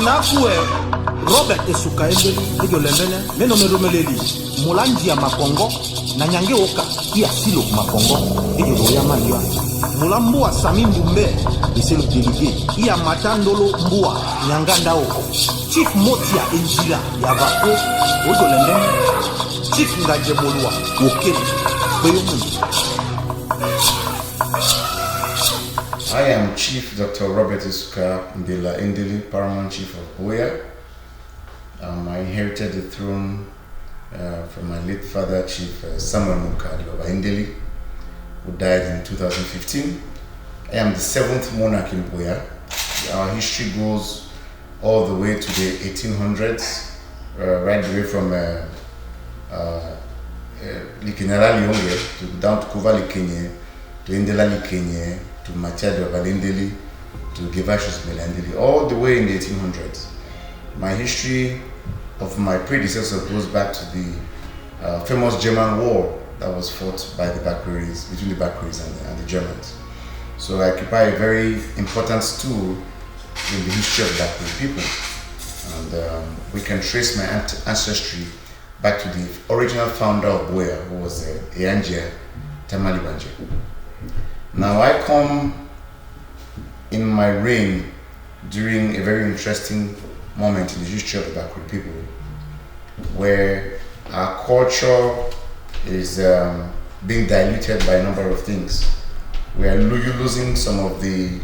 Robert Esuka Endeley lembene meno meromeleli mulanji ya makongo na nyange oka kia silo makongo roya malia mulambu wa Sami Mbumbe c'est le délégué iya matandolo mbua nyanganda oko chief motia enjila ya bako lembene chief ngaje bolwa okele I am Chief Dr. Robert Esuka Mbella Endeley, Paramount Chief of Boya. I inherited the throne from my late father, Chief Samuel Mukadi of Endeley, who died in 2015. I am the 7th monarch in Boya. Our history goes all the way to the 1800s, right away from Naliomo down to Kuva Likenye, to Endela Likenye, to Matiado of Endeley, to Gevashus Mbella, all the way in the 1800s. My history of my predecessor goes back to the famous German war that was fought by the Bakweris, between the Bakweris and the Germans. So I occupy a very important stool in the history of the Bakweri people. And we can trace my ancestry back to the original founder of Boya, who was Eanjia Tamali Banje. Now I come in my reign during a very interesting moment in the history of the Bakweri people, where our culture is being diluted by a number of things. We are losing some of the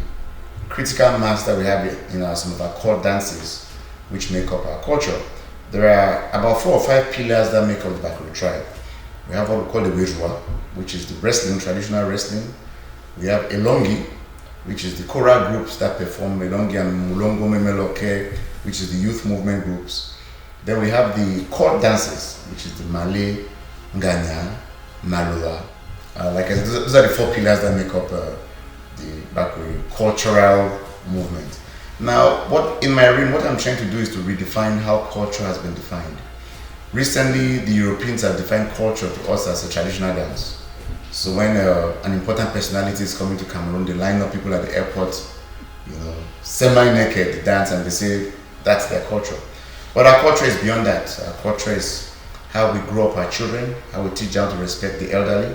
critical mass that we have in some of our core dances, which make up our culture. There are about 4 or 5 pillars that make up the Bakweri tribe. We have what we call the Wirwa, which is the wrestling, traditional wrestling. We have Elongi, which is the choral groups that perform Elongi and Mulongo Memeloke, which is the youth movement groups. Then we have the court dances, which is the Malay, Nganya, Nalua. Like I said, those are the 4 pillars that make up the Bakweri cultural movement. Now, in my reign, what I'm trying to do is to redefine how culture has been defined. Recently, the Europeans have defined culture to us as a traditional dance. So when an important personality is coming to Cameroon, they line up people at the airport, semi-naked, dance, and they say that's their culture. But our culture is beyond that. Our culture is how we grow up our children, how we teach them to respect the elderly.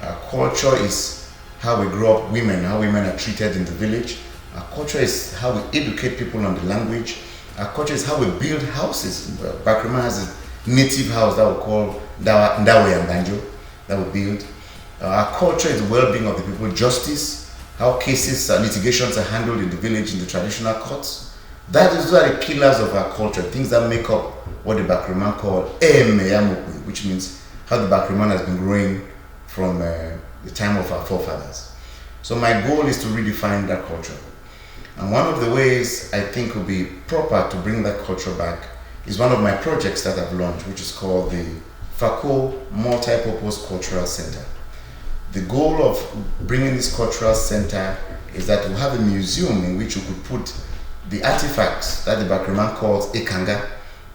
Our culture is how we grow up women, how women are treated in the village. Our culture is how we educate people on the language. Our culture is how we build houses. Bakweri has a native house that we call Ndawe and Banjo that we build. Our culture is the well-being of the people, justice, how cases, litigations are handled in the village in the traditional courts. Those are the pillars of our culture, things that make up what the Bakweri call Emeyamukwe, which means how the Bakweri has been growing from the time of our forefathers. So my goal is to redefine that culture. And one of the ways I think will be proper to bring that culture back is one of my projects that I've launched, which is called the Fako Multi-Purpose Cultural Center. The goal of bringing this cultural center is that we'll have a museum in which we could put the artifacts that the Bakweri calls Ekanga,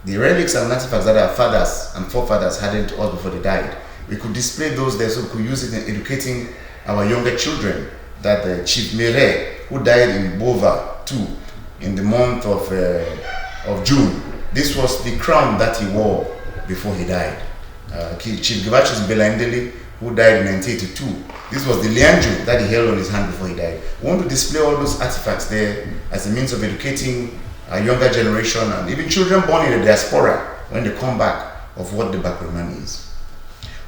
the relics and artifacts that our fathers and forefathers handed to us before they died. We could display those there so we could use it in educating our younger children. That Chief Mere, who died in Bova too, in the month of June, this was the crown that he wore before he died. Chief Gevashus Mbella, who died in 1982, this was the lianju that he held on his hand before he died. We want to display all those artifacts there as a means of educating our younger generation and even children born in the diaspora when they come back of what the Bakweri is.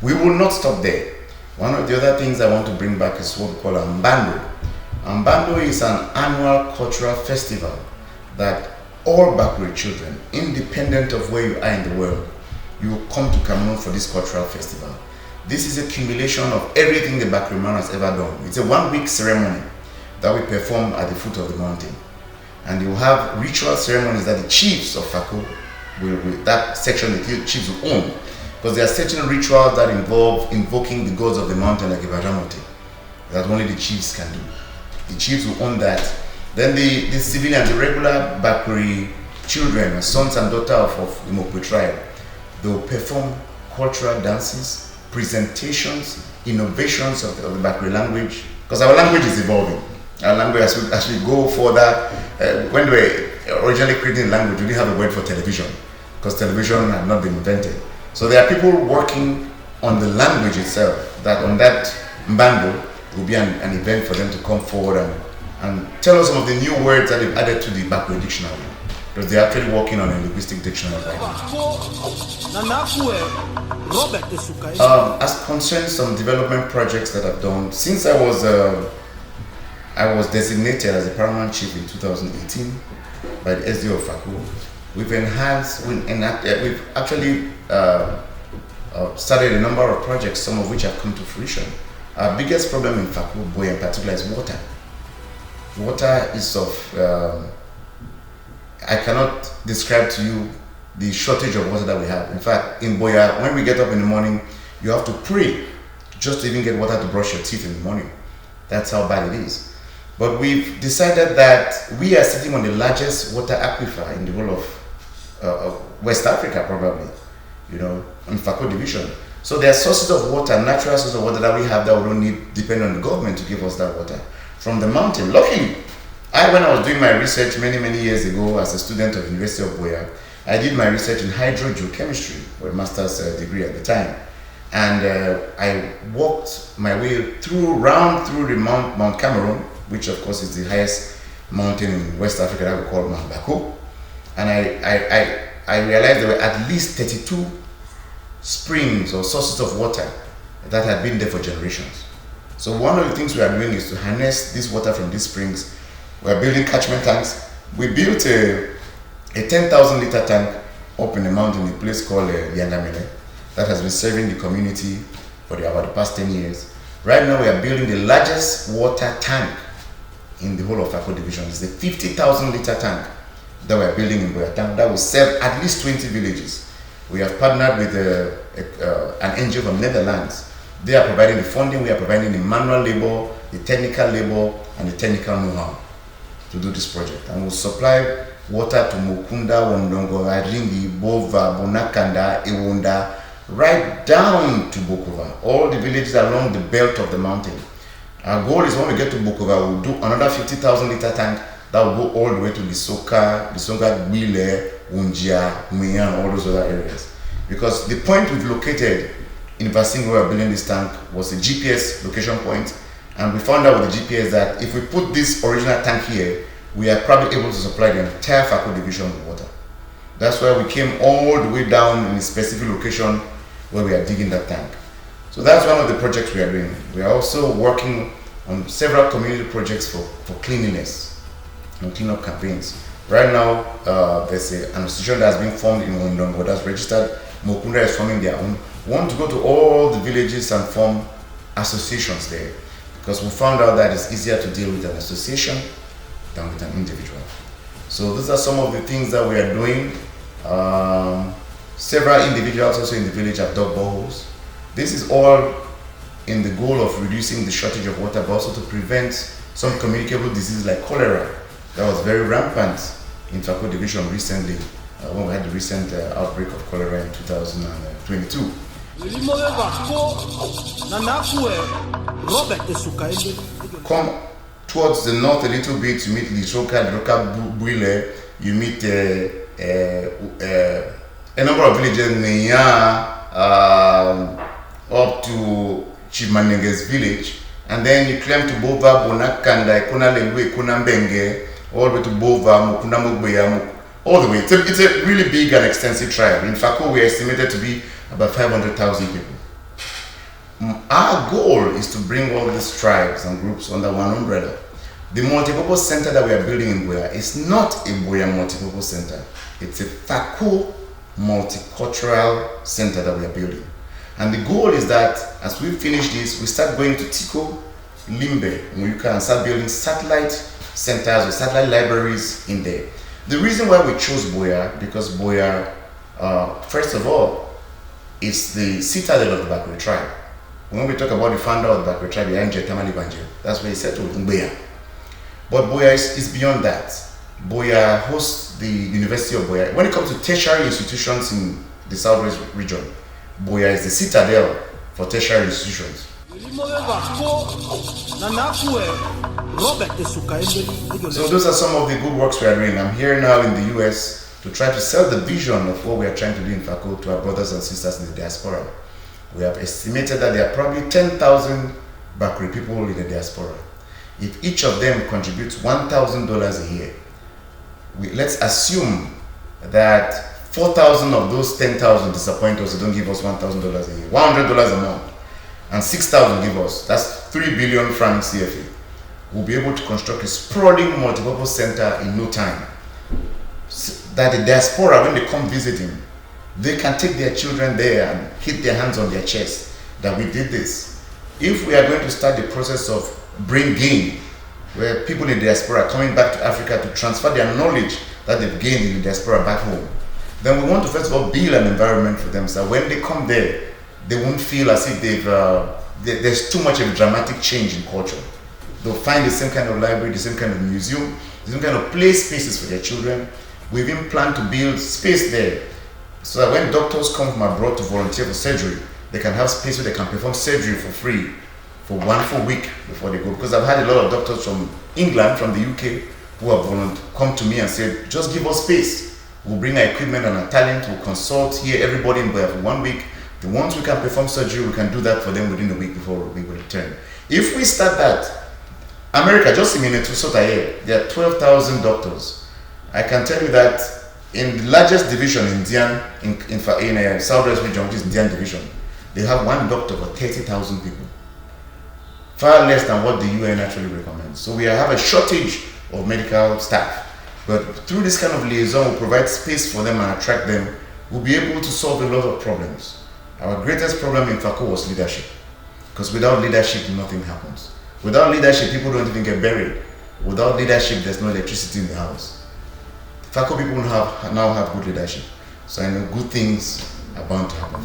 We will not stop there. One of the other things I want to bring back is what we call Mbando. Mbando is an annual cultural festival that all Bakweri children, independent of where you are in the world, you will come to Cameroon for this cultural festival. This is a accumulation of everything the Bakweri has ever done. It's a 1-week ceremony that we perform at the foot of the mountain. And you will have ritual ceremonies that the chiefs of Fako, that section the chiefs will own. Because there are certain rituals that involve invoking the gods of the mountain like Ibadamote, that only the chiefs can do. The chiefs will own that. Then the civilian, the regular Bakweri children, sons and daughters of the Mokwe tribe, they will perform cultural dances, presentations, innovations of the Bakweri language, because our language is evolving. Our language, as we go further, when we originally creating language, we didn't have a word for television because television had not been invented. So there are people working on the language itself, that on that Mbando will be an event for them to come forward and tell us some of the new words that they've added to the Bakweri dictionary, because they're actually working on a linguistic dictionary right now. As concerns some development projects that I've done, since I was designated as a paramount chief in 2018 by the SD of Faku, we've actually started a number of projects, some of which have come to fruition. Our biggest problem in Faku, Boya in particular, is water. Water is I cannot describe to you the shortage of water that we have. In fact, in Boya, when we get up in the morning, you have to pray just to even get water to brush your teeth in the morning. That's how bad it is. But we've decided that we are sitting on the largest water aquifer in the whole of West Africa, probably, in Faku division. So there are sources of water, natural sources of water that we have that we don't need, depend on the government to give us that water from the mountain. Luckily, when I was doing my research many years ago as a student of University of Boya, I did my research in hydrogeochemistry, or a master's degree at the time. And I walked my way through the Mount Cameroon, which of course is the highest mountain in West Africa that we call Mount Baku. And I realized there were at least 32 springs or sources of water that had been there for generations. So one of the things we are doing is to harness this water from these springs. We are building catchment tanks. We built a 10,000 liter tank up in the mountain in a place called Yandamele that has been serving the community for about the past 10 years. Right now we are building the largest water tank in the whole of Faku division. It's the 50,000 liter tank that we are building in Boya that will serve at least 20 villages. We have partnered with an NGO from Netherlands. They are providing the funding, we are providing the manual labor, the technical labor, and the technical know-how to do this project. And we'll supply water to Mukunda, Wondongo, Aringi, Bova, Bonakanda, Ewonda, right down to Bokova, all the villages along the belt of the mountain. Our goal is when we get to Bokova, we'll do another 50,000 liter tank that will go all the way to Esuka, Bile, Unjia, Muya, and all those other areas. Because the point we've located in Vasingo where we're building this tank was a GPS location point, and we found out with the GPS that if we put this original tank here, we are probably able to supply the entire Faku division with water. That's why we came all the way down in a specific location where we are digging that tank. So that's one of the projects we are doing. We are also working on several community projects for cleanliness and cleanup campaigns. Right now, there's an association that has been formed in Wondongo that's registered. Mokunda is forming their own. We want to go to all the villages and form associations there, because we found out that it's easier to deal with an association than with an individual. So these are some of the things that we are doing. Several individuals also in the village have dug boreholes. This is all in the goal of reducing the shortage of water, but also to prevent some communicable diseases like cholera that was very rampant in Faku division recently, when we had the recent outbreak of cholera in 2022. Come towards the north a little bit, you meet Esuka, Bile, you meet a number of villages, Neya, up to Chimanenge's village, and then you climb to Bova, Bonakanda, Kunalengwe, Kunambenge, all the way to Bova, Mukunda Mugbeya, all the way. It's a really big and extensive tribe. In Faku, we are estimated to be about 500,000 people. Our goal is to bring all these tribes and groups under one umbrella. The multipurpose center that we are building in Boya is not a Boya multipurpose center. It's a Faku multicultural center that we are building. And the goal is that as we finish this, we start going to Tiko, Limbe, Muyuka, and start building satellite centers or satellite libraries in there. The reason why we chose Boya, because Boya, first of all, is the citadel of the Bakweri tribe. When we talk about the founder of the Bakweri tribe, that's where he settled in Boya. But Boya is beyond that. Boya hosts the University of Boya. When it comes to tertiary institutions in the Southwest region, Boya is the citadel for tertiary institutions. So those are some of the good works we are doing. I'm here now in the US to try to sell the vision of what we are trying to do in FACO to our brothers and sisters in the diaspora. We have estimated that there are probably 10,000 Bakweri people in the diaspora. If each of them contributes $1,000 a year, let's assume that 4,000 of those 10,000 disappoint us, they don't give us $1,000 a year, $100 a month, and 6,000 give us, that's 3 billion francs CFA. We'll be able to construct a sprawling multipurpose center in no time. That the diaspora, when they come visiting, they can take their children there and hit their hands on their chest that we did this. If we are going to start the process of brain gain, where people in the diaspora are coming back to Africa to transfer their knowledge that they've gained in the diaspora back home, then we want to first of all build an environment for them so that when they come there, they won't feel as if there's too much of a dramatic change in culture. They'll find the same kind of library, the same kind of museum, the same kind of play spaces for their children. We even plan to build space there so that when doctors come from abroad to volunteer for surgery, they can have space where they can perform surgery for free for 1 full week before they go. Because I've had a lot of doctors from England, from the UK, who have come to me and said, just give us space. We'll bring our equipment and our talent, we'll consult here, everybody in there for 1 week. The ones we can perform surgery, we can do that for them within a week before we will return. If we start that, America, just in Minnesota here, there are 12,000 doctors. I can tell you that in the largest division in Southwest region, which is Indian division, they have 1 doctor for 30,000 people. Far less than what the UN actually recommends. So we have a shortage of medical staff. But through this kind of liaison, we provide space for them and attract them. We'll be able to solve a lot of problems. Our greatest problem in FACO was leadership. Because without leadership, nothing happens. Without leadership, people don't even get buried. Without leadership, there's no electricity in the house. FACO people now have good leadership. So I know good things are bound to happen.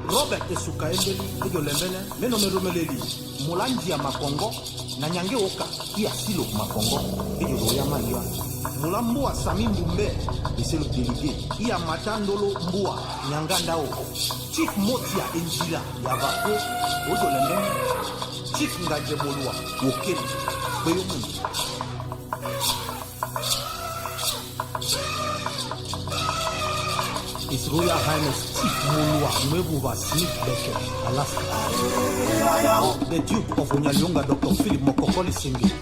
Robert Esuka Endeley Mbella meno merumeleli mulanji ya makongo na nyange oka kia silo makongo roya maliwa mulambu wa sami mbumbe eselo délégué iya matandolo mbua nyangandao chief motia enjila ya bako lemene chief ngajebolwa wokeli beyomu. His Royal Highness Chief Mulwa Mwebuba Smith Becker, Alaska. The Duke of Onyalionga, Dr. Philip Mokokoli Singh.